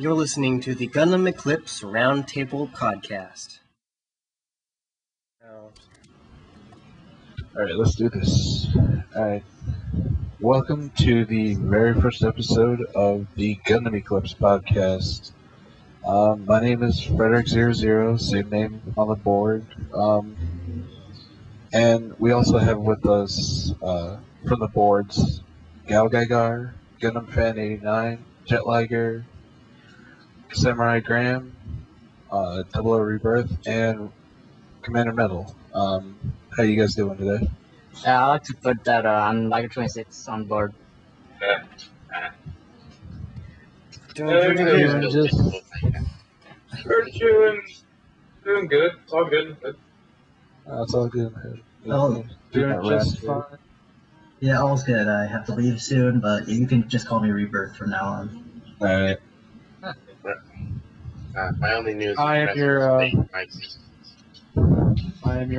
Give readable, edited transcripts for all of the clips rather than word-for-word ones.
You're listening to the Gundam-Eclipse Roundtable Podcast. Alright, let's do this. Alright. Welcome to the very first episode of the Gundam-Eclipse Podcast. My name is Frederick00, same name on the board. And we also have with us, from the boards, Gal Gaigar, Gundam Fan 89, Jet Liger, Samurai Graham, Double O Rebirth, and Commander Metal. How you guys doing today? I like to put that on Liger 26 on board. We're doing good. It's all good. It's all good. Oh, doing just fine. Yeah, all's good. I have to leave soon, but you can just call me Rebirth from now on. Alright. My only news I am your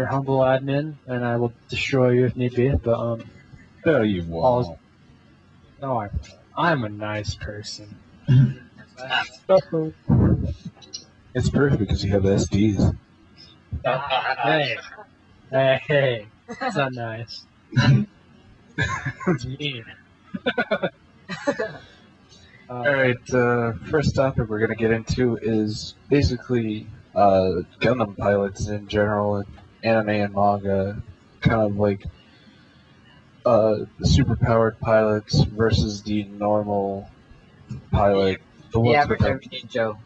humble admin, and I will destroy you if need be. But No, you won't. no, I'm a nice person. It's perfect because you have SDs. Hey, that's not nice. It's mean. Alright, first topic we're going to get into is basically Gundam pilots in general, and anime and manga, kind of like the superpowered pilots versus the normal pilot. The ones Yeah, with Joe.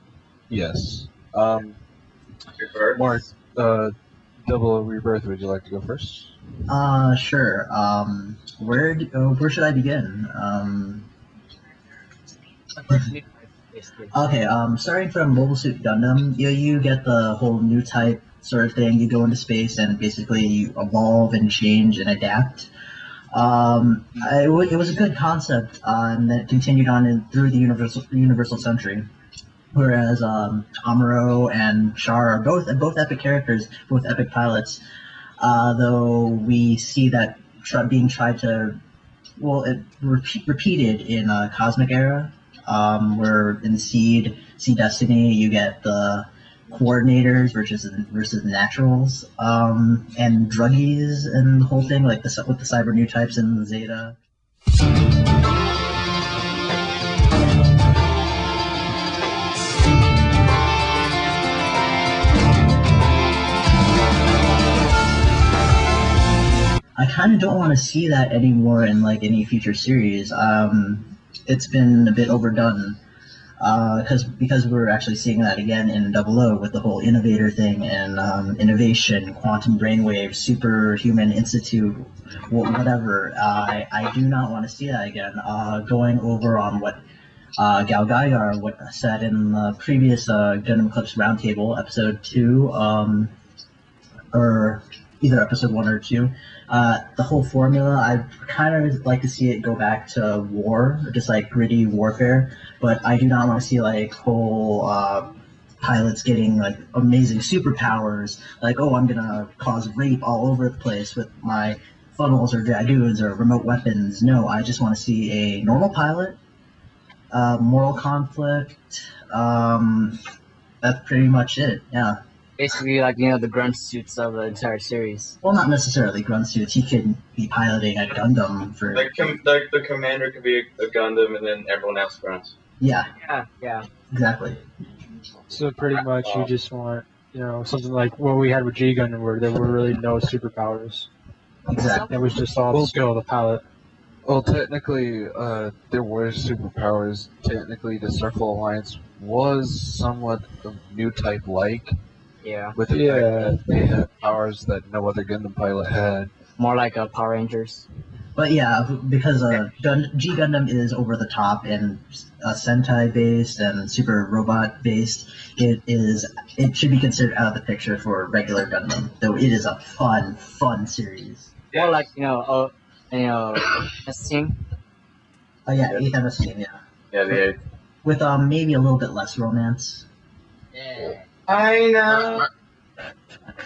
Yes. Rebirth. Mark, Double O Rebirth, would you like to go first? Sure. Where should I begin? Okay, starting from Mobile Suit Gundam, you get the whole new type sort of thing. You go into space and basically you evolve and change and adapt. It was a good concept, and that continued on through the Universal Century. Whereas Amuro and Char are both epic characters, both epic pilots. Though we see that repeated in Cosmic Era. Where in Seed Destiny, you get the coordinators versus the naturals, and druggies and the whole thing, like with the cyber new types and the Zeta. I kind of don't want to see that anymore in like any future series. It's been a bit overdone, because we're actually seeing that again in Double O with the whole innovator thing and innovation, quantum brainwave, superhuman institute, whatever. I do not want to see that again. Going over on what Gal Gaigar said in the previous Gundam-Eclipse Roundtable, episode 2, or either episode 1 or 2. The whole formula, I'd kind of like to see it go back to war, just like gritty warfare, but I do not want to see like whole pilots getting like amazing superpowers, like, oh, I'm gonna cause rape all over the place with my funnels or dragoons or remote weapons. No, I just want to see a normal pilot, moral conflict, that's pretty much it, yeah. Basically, like, the grunt suits of the entire series. Well, not necessarily grunt suits. He could be piloting a Gundam for... The commander could be a Gundam, and then everyone else grunts. Yeah. Yeah. Exactly. So pretty much, you just want, something like what we had with G Gundam, where there were really no superpowers. Exactly. It was just all the skill of the pilot. Well, technically, there were superpowers. Technically, the Circle Alliance was somewhat of new type-like. Yeah. With the fact that they had powers that no other Gundam pilot had. More like Power Rangers. But yeah, because G Gundam is over the top and Sentai based and super robot based, it should be considered out of the picture for regular Gundam. Though it is a fun series. More like S team. Oh yeah, 8th MS team, yeah. Yeah, the 8th. With maybe a little bit less romance. Yeah. I know.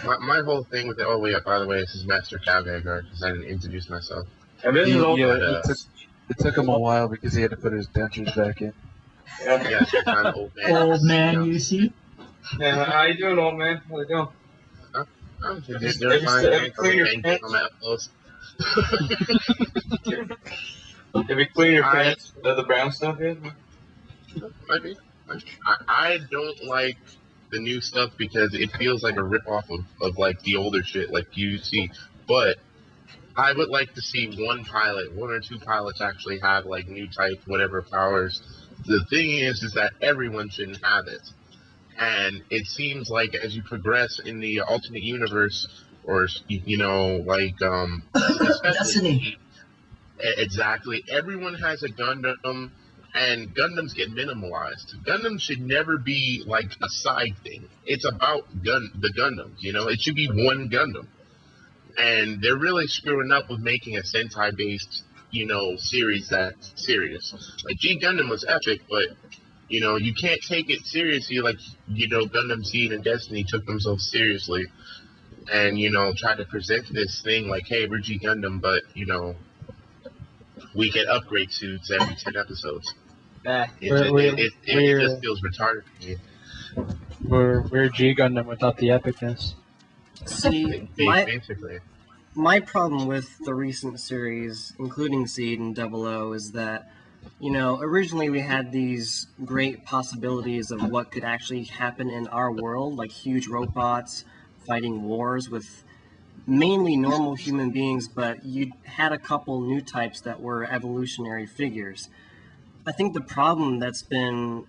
My whole thing with it, oh wait, by the way, this is Master Gal Gaigar, because I didn't introduce myself. And this is all it took him a while because he had to put his dentures back in. Yes, you're kind of old man. Old man, you see? Yeah, how you doing, old man? How you doing? They're fine. Have you cleaned your Thank pants? on that post. Have you cleaned your pants? The brown stuff yet? Might be. I don't like the new stuff because it feels like a ripoff of like the older shit, like you see. But I would like to see one or two pilots actually have like new type, whatever powers. The thing is that everyone shouldn't have it. And it seems like as you progress in the alternate universe, or Destiny. Exactly, everyone has a Gundam, and Gundams get minimalized. Gundams should never be like a side thing. It's about the Gundams. It should be one Gundam, and they're really screwing up with making a Sentai-based series that's serious. Like G Gundam was epic, but you can't take it seriously like, Gundam Seed and Destiny took themselves seriously and, tried to present this thing like, hey, we're G Gundam, but, we get upgrade suits every 10 episodes. It just feels retarded to me. We're G Gundam without the epicness. See, Basically. my problem with the recent series, including Seed and Double O, is that, originally we had these great possibilities of what could actually happen in our world, like huge robots fighting wars with mainly normal human beings, but you had a couple new types that were evolutionary figures. I think the problem that's been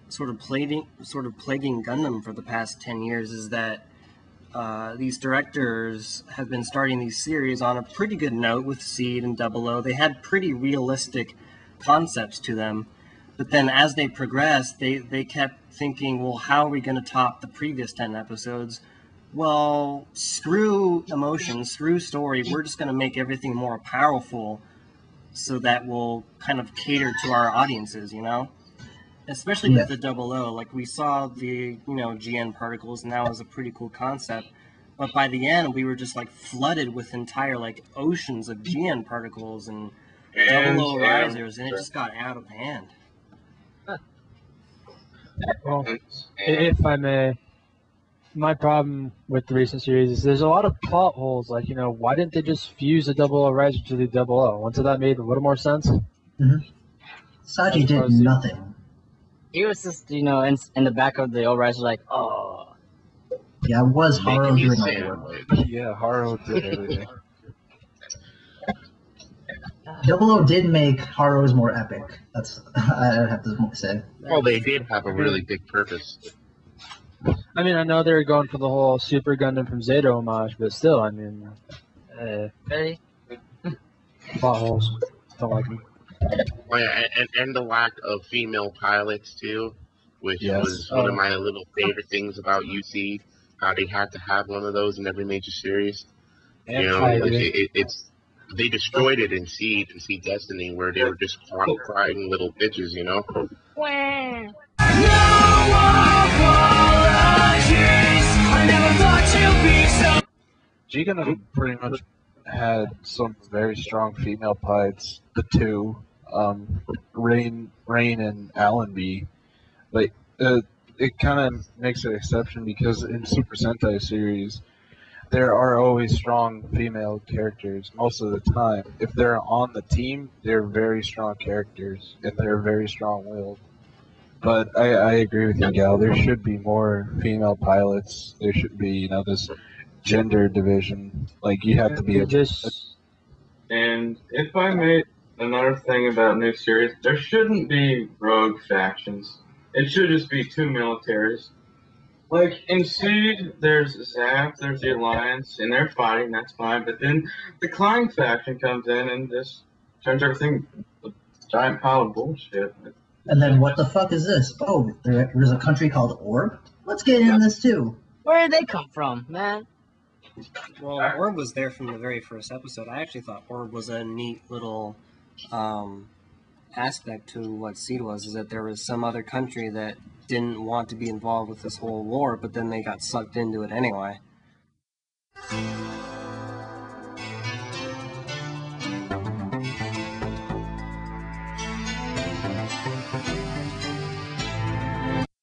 sort of plaguing Gundam for the past 10 years is that these directors have been starting these series on a pretty good note with Seed and Double O. They had pretty realistic concepts to them, but then as they progressed, they kept thinking, well, how are we going to top the previous 10 episodes? Well, screw emotion, screw story, we're just going to make everything more powerful so that will kind of cater to our audiences, especially with the Double O. Like, we saw the GN particles, and that was a pretty cool concept, but by the end we were just like flooded with entire like oceans of GN particles and Double O risers, and it just got out of hand. Well, if I may, my problem with the recent series is there's a lot of plot holes. Like, why didn't they just fuse the Double O riser to the Double O? Once that made a little more sense. Mm-hmm. Saji did nothing. He was just, in the back of the old riser, like, oh. Yeah, it was Haro doing all the work. Yeah, Haro did everything. Double O did make Haro's more epic. That's I have to say. Well, they did have a really big purpose. I mean, I know they were going for the whole Super Gundam from Zeta homage, but still, I mean, Really? plot holes. Don't like them. Oh, yeah, and the lack of female pilots too, which Yes. was one of my little favorite things about UC. How they had to have one of those in every major series. And I agree. They destroyed it in Seed and Seed Destiny, where they were just crying little bitches, G Gundam pretty much had some very strong female pilots. The two, Rain and Allenby, but it kind of makes an exception because in Super Sentai series, there are always strong female characters most of the time. If they're on the team, they're very strong characters and they're very strong-willed. But I agree with you, Gal. There should be more female pilots. There should be, this gender division. Like, you have to be And if I may, another thing about new series, there shouldn't be rogue factions. It should just be two militaries. Like in Seed, there's Zap, there's the Alliance, and they're fighting, that's fine. But then the Klein faction comes in and just turns everything a giant pile of bullshit. And then what the fuck is this? Oh, there's a country called Orb? Let's get in this too. Where did they come from, man? Well, Orb was there from the very first episode. I actually thought Orb was a neat little aspect to what Seed was, is that there was some other country that didn't want to be involved with this whole war, but then they got sucked into it anyway.